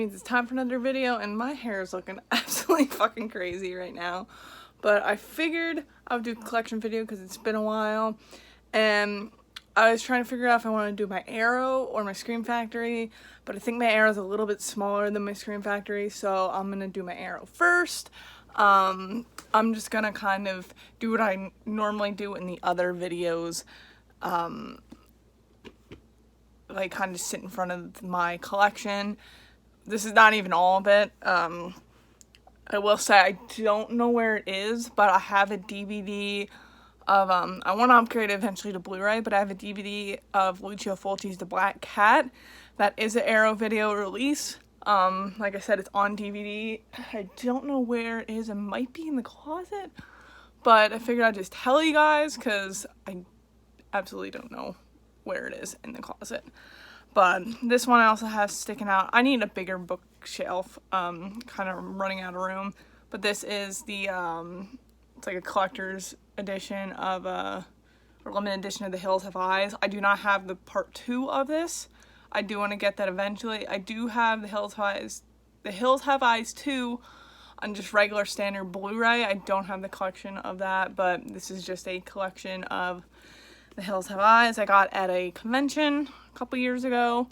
means it's time for another video, and my hair is looking absolutely fucking crazy right now. But I figured I would do a collection video because it's been a while, and I was trying to figure out if I want to do my Arrow or my Scream Factory, but I think my Arrow is a little bit smaller than my Scream Factory, so I'm gonna do my Arrow first. I'm just gonna kind of do what I normally do in the other videos, like kind of sit in front of my collection. This is not even all of it. I will say I don't know where it is, but I have a DVD of, I want to upgrade it eventually to Blu-ray, but I have a DVD of Lucio Fulci's The Black Cat. That is an Arrow video release. Like I said, it's on DVD. I don't know where it is. It might be in the closet, but I figured I'd just tell you guys because I absolutely don't know where it is in the closet. But this one I also have sticking out. I need a bigger bookshelf, kind of running out of room. But this is the, it's like a collector's edition of, or limited edition of The Hills Have Eyes. I do not have the part 2 of this. I do want to get that eventually. I do have The Hills Have Eyes 2 on just regular standard Blu-ray. I don't have the collection of that, but this is just a collection of The Hills Have Eyes I got at a convention a couple years ago.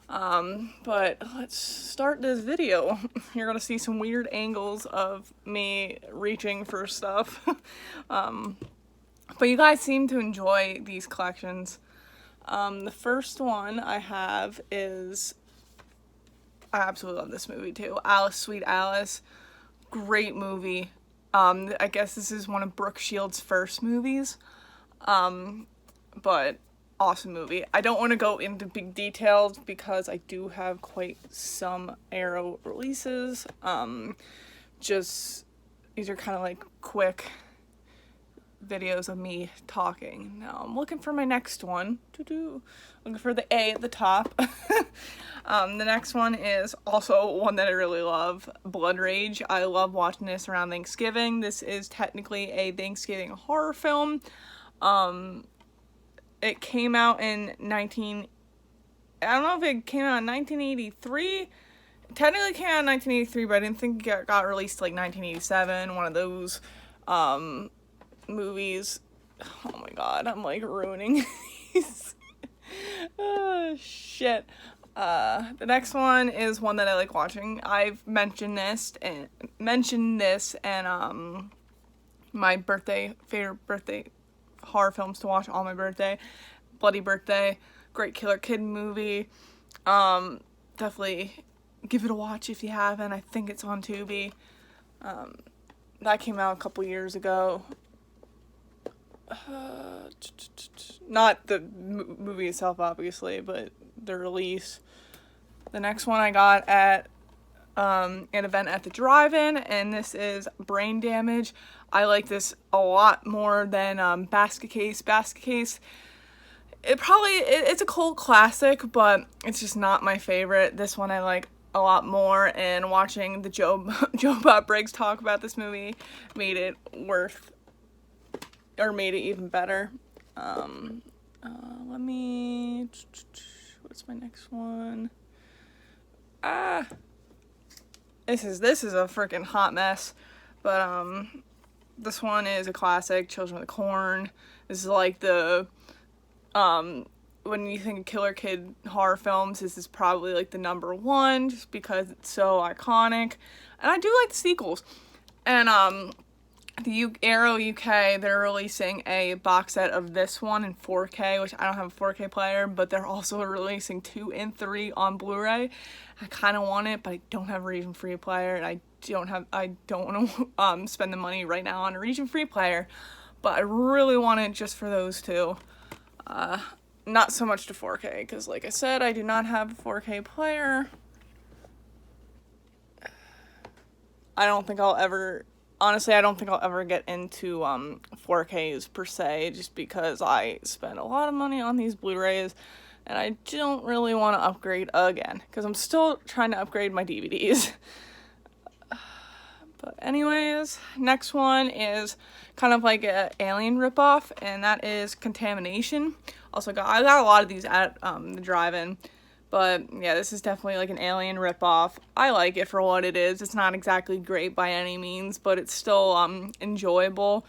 But let's start this video. You're gonna see some weird angles of me reaching for stuff. But you guys seem to enjoy these collections. The first one I have is, I absolutely love this movie too, Alice, Sweet Alice. Great movie. I guess this is one of Brooke Shields' first movies. But awesome movie. I don't want to go into big details because I do have quite some Arrow releases. Just, these are kind of like quick videos of me talking. Now I'm looking for my next one. Looking for the A at the top. The next one is also one that I really love, Blood Rage. I love watching this around Thanksgiving. This is technically a Thanksgiving horror film. It came out in I don't know if it came out in 1983. It technically came out in 1983, but I didn't think it got released like 1987, one of those, movies. Oh my god, I'm like ruining these. Oh shit. The next one is one that I like watching. I've mentioned this and my favorite birthday horror films to watch on my birthday. Bloody Birthday, great Killer Kid movie. Definitely give it a watch if you haven't. I think it's on Tubi. That came out a couple years ago. Not the movie itself, obviously, but the release. The next one I got at an event at the drive-in, and this is Brain Damage. I like this a lot more than Basket Case. Basket Case, it's a cult classic, but it's just not my favorite. This one I like a lot more, and watching the Joe Bob Briggs talk about this movie made it even better. What's my next one? This is a freaking hot mess, but this one is a classic, Children of the Corn. This is like the, when you think of Killer Kid horror films, this is probably like the number one, just because it's so iconic. And I do like the sequels. And the Arrow UK, they're releasing a box set of this one in 4K, which I don't have a 4K player, but they're also releasing 2 and 3 on Blu-ray. I kind of want it, but I don't have a region-free player, and I don't want to spend the money right now on a region-free player, but I really want it just for those two. Not so much to 4K, because like I said, I do not have a 4K player. I don't think I'll ever get into 4Ks per se, just because I spend a lot of money on these Blu-rays, and I don't really want to upgrade again, because I'm still trying to upgrade my DVDs. But anyways, next one is kind of like an Alien ripoff, and that is Contamination. I got a lot of these at the drive-in, But yeah, this is definitely like an Alien ripoff. I like it for what it is. It's not exactly great by any means, but it's still enjoyable.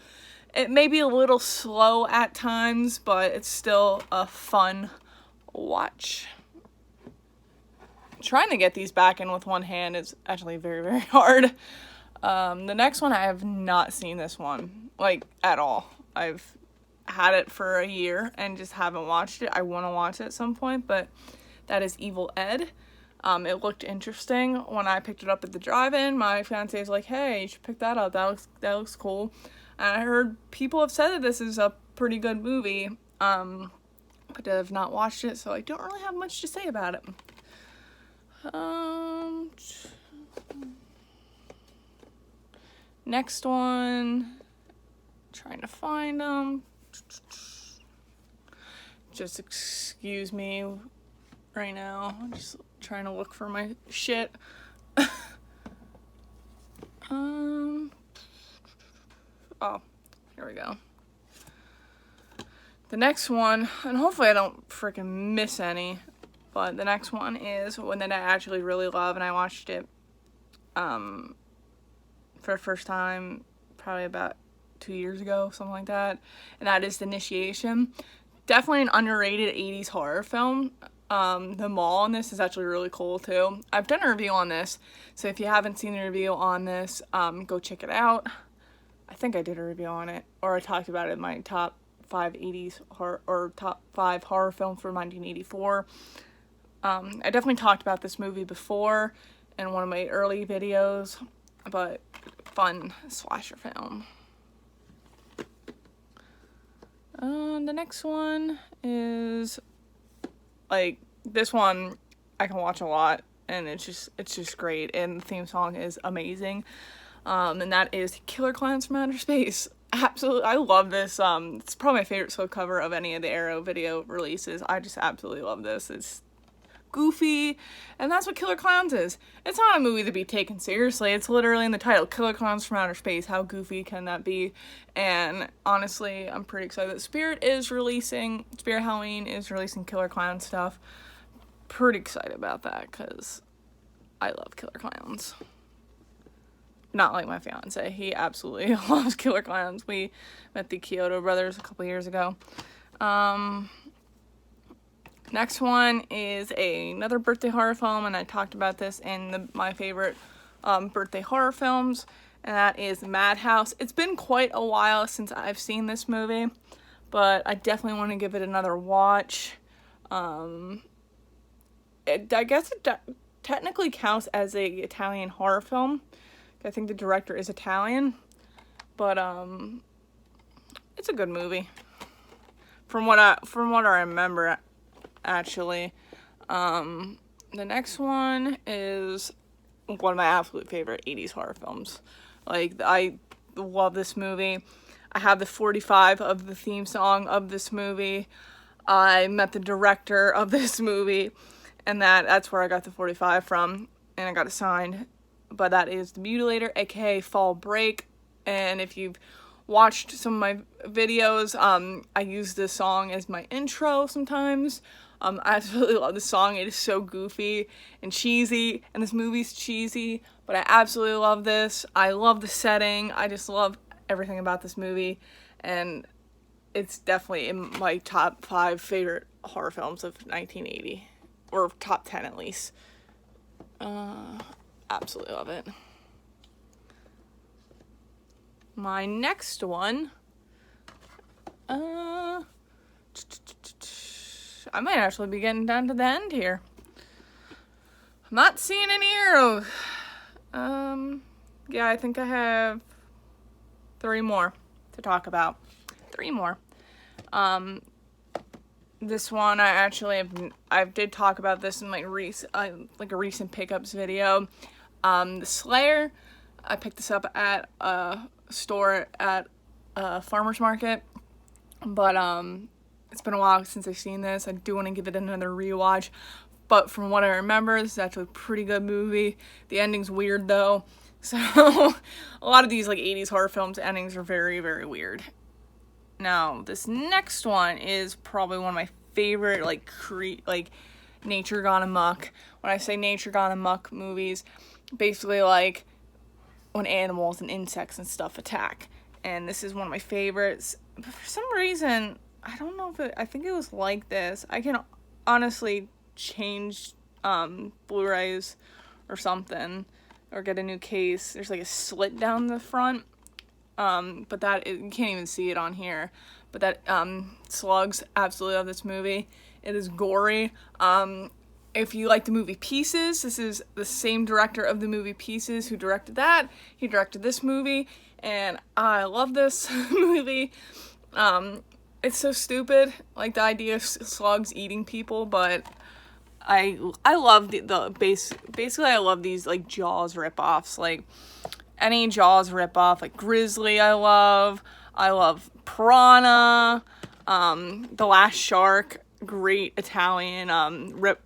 It may be a little slow at times, but it's still a fun watch. Trying to get these back in with one hand is actually very, very hard. The next one, I have not seen this one, like, at all. I've had it for a year and just haven't watched it. I want to watch it at some point, but that is Evil Ed. It looked interesting. When I picked it up at the drive-in, my fiance was like, hey, you should pick that up. That looks cool. And I heard people have said that this is a pretty good movie, but I have not watched it, so I don't really have much to say about it. Next one, trying to find them. Just excuse me right now. I'm just trying to look for my shit. Oh, here we go. The next one, and hopefully I don't freaking miss any, but the next one is one that I actually really love, and I watched it for the first time probably about 2 years ago, something like that, and that is The Initiation. Definitely an underrated 80s horror film. The mall on this is actually really cool too. I've done a review on this, so if you haven't seen the review on this, go check it out. I think I did a review on it, or I talked about it in my top 5 80s horror, or top 5 horror films for 1984. I definitely talked about this movie before in one of my early videos, but fun slasher film. The next one is, like, this one I can watch a lot, and it's just great, and the theme song is amazing. And that is Killer Clowns from Outer Space. Absolutely, I love this. It's probably my favorite slipcover of any of the Arrow video releases. I just absolutely love this. It's goofy, and that's what Killer Clowns is. It's not a movie to be taken seriously. It's literally in the title, Killer Clowns from Outer Space. How goofy can that be? And honestly, I'm pretty excited that Spirit Halloween is releasing Killer Clown stuff. Pretty excited about that, because I love Killer Clowns. Not like my fiance. He absolutely loves Killer Clowns. We met the Kyoto brothers a couple years ago. Next one is another birthday horror film, and I talked about this in my favorite birthday horror films, and that is Madhouse. It's been quite a while since I've seen this movie, but I definitely want to give it another watch. I guess it technically counts as a Italian horror film. I think the director is Italian, but it's a good movie. From what I remember, actually. The next one is one of my absolute favorite 80s horror films. Like, I love this movie. I have the 45 of the theme song of this movie. I met the director of this movie, and that's where I got the 45 from, and I got it signed. But that is The Mutilator, aka Fall Break. And if you've watched some of my videos, I use this song as my intro sometimes. I absolutely love this song. It is so goofy and cheesy, and this movie's cheesy, but I absolutely love this. I love the setting. I just love everything about this movie, and it's definitely in my top 5 favorite horror films of 1980, or top 10 at least. Absolutely love it. My next one, I might actually be getting down to the end here. I'm not seeing any arrows. Yeah, I think I have 3 more to talk about. 3 more. This one I did talk about this in like a recent pickups video. The Slayer, I picked this up at a store at a farmer's market, but it's been a while since I've seen this. I do want to give it another rewatch, but from what I remember, this is actually a pretty good movie. The ending's weird though, so a lot of these like 80s horror films endings are very, very weird. Now, this next one is probably one of my favorite, like nature gone amok. When I say nature gone amok movies, basically like when animals and insects and stuff attack. And this is one of my favorites. But for some reason, I don't know if I think it was like this. I can honestly change Blu-rays or something, or get a new case. There's like a slit down the front, but you can't even see it on here. But that slugs, absolutely love this movie. It is gory. If you like the movie Pieces, this is the same director of the movie Pieces who directed that. He directed this movie, and I love this movie. It's so stupid, like the idea of slugs eating people, but I love basically I love these like Jaws ripoffs, like any Jaws ripoff, like Grizzly I love Piranha, The Last Shark, great Italian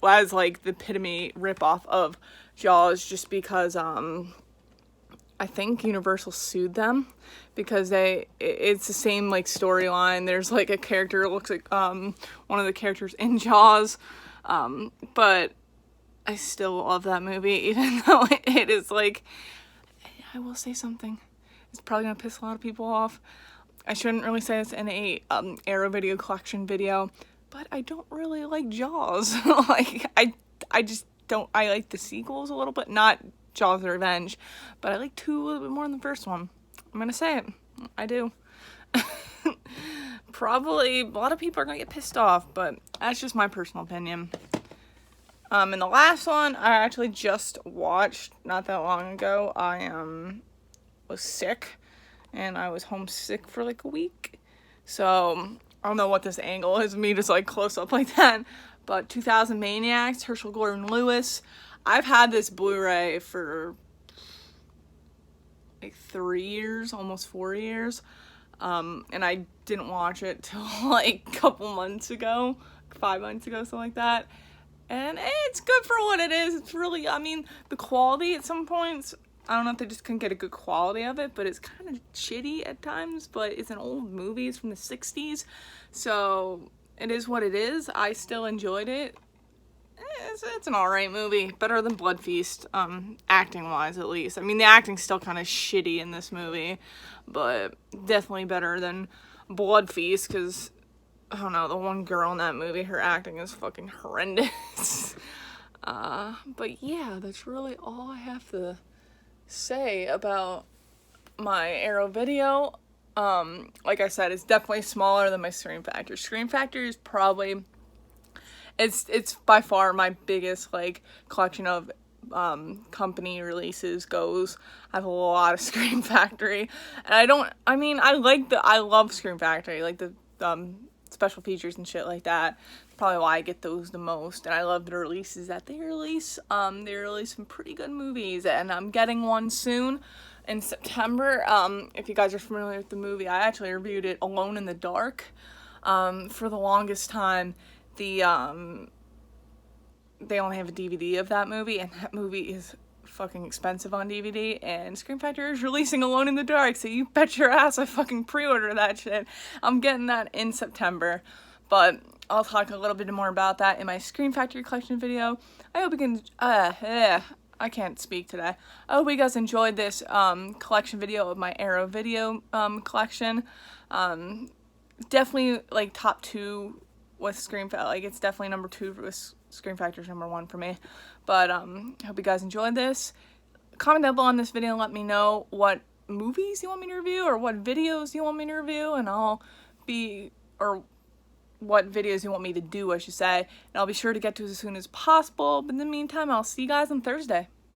was like the epitome ripoff of Jaws, just because I think Universal sued them because it's the same like storyline. There's like a character that looks like one of the characters in Jaws, but I still love that movie, even though it is like, I will say something, it's probably gonna piss a lot of people off. I shouldn't really say this in a Arrow Video Collection video, but I don't really like Jaws. Like, I just don't, I like the sequels a little bit, not Jaws the Revenge, but I like 2 a little bit more than the first one. I'm gonna say it. I do. Probably a lot of people are gonna get pissed off, but that's just my personal opinion. And the last one I actually just watched not that long ago. I was sick, and I was homesick for like a week, so I don't know what this angle is, me just like close up like that, but 2000 Maniacs, Herschel Gordon Lewis. I've had this Blu-ray for like 3 years, almost 4 years, and I didn't watch it till like a couple months ago, 5 months ago, something like that, and it's good for what it is. It's really, I mean, the quality at some points, I don't know if they just couldn't get a good quality of it, but it's kind of shitty at times, but it's an old movie, it's from the 60s, so it is what it is. I still enjoyed it. It's an alright movie, better than Blood Feast, acting-wise at least. I mean, the acting's still kind of shitty in this movie, but definitely better than Blood Feast, because, I don't know, the one girl in that movie, her acting is fucking horrendous. But yeah, that's really all I have to say about my Arrow video. Like I said, it's definitely smaller than my Scream Factor. Scream Factor is probably, it's by far my biggest like collection of company releases goes. I have a lot of Scream Factory, and I love Scream Factory, like the special features and shit like that. That's probably why I get those the most, and I love the releases that they release. They release some pretty good movies, and I'm getting one soon in September. If you guys are familiar with the movie, I actually reviewed it, Alone in the Dark. For the longest time, they only have a DVD of that movie, and that movie is fucking expensive on DVD, and Scream Factory is releasing Alone in the Dark, so you bet your ass I fucking pre-order that shit. I'm getting that in September, but I'll talk a little bit more about that in my Scream Factory collection video. I hope you can, I can't speak today. I hope you guys enjoyed this collection video of my Arrow video collection. Definitely like top 2 with Scream Factory. Like, it's definitely number 2 with Scream Factor's number 1 for me. But I hope you guys enjoyed this. Comment down below on this video and let me know what movies you want me to review, or what videos you want me to review, and or what videos you want me to do, I should say. And I'll be sure to get to it as soon as possible. But in the meantime, I'll see you guys on Thursday.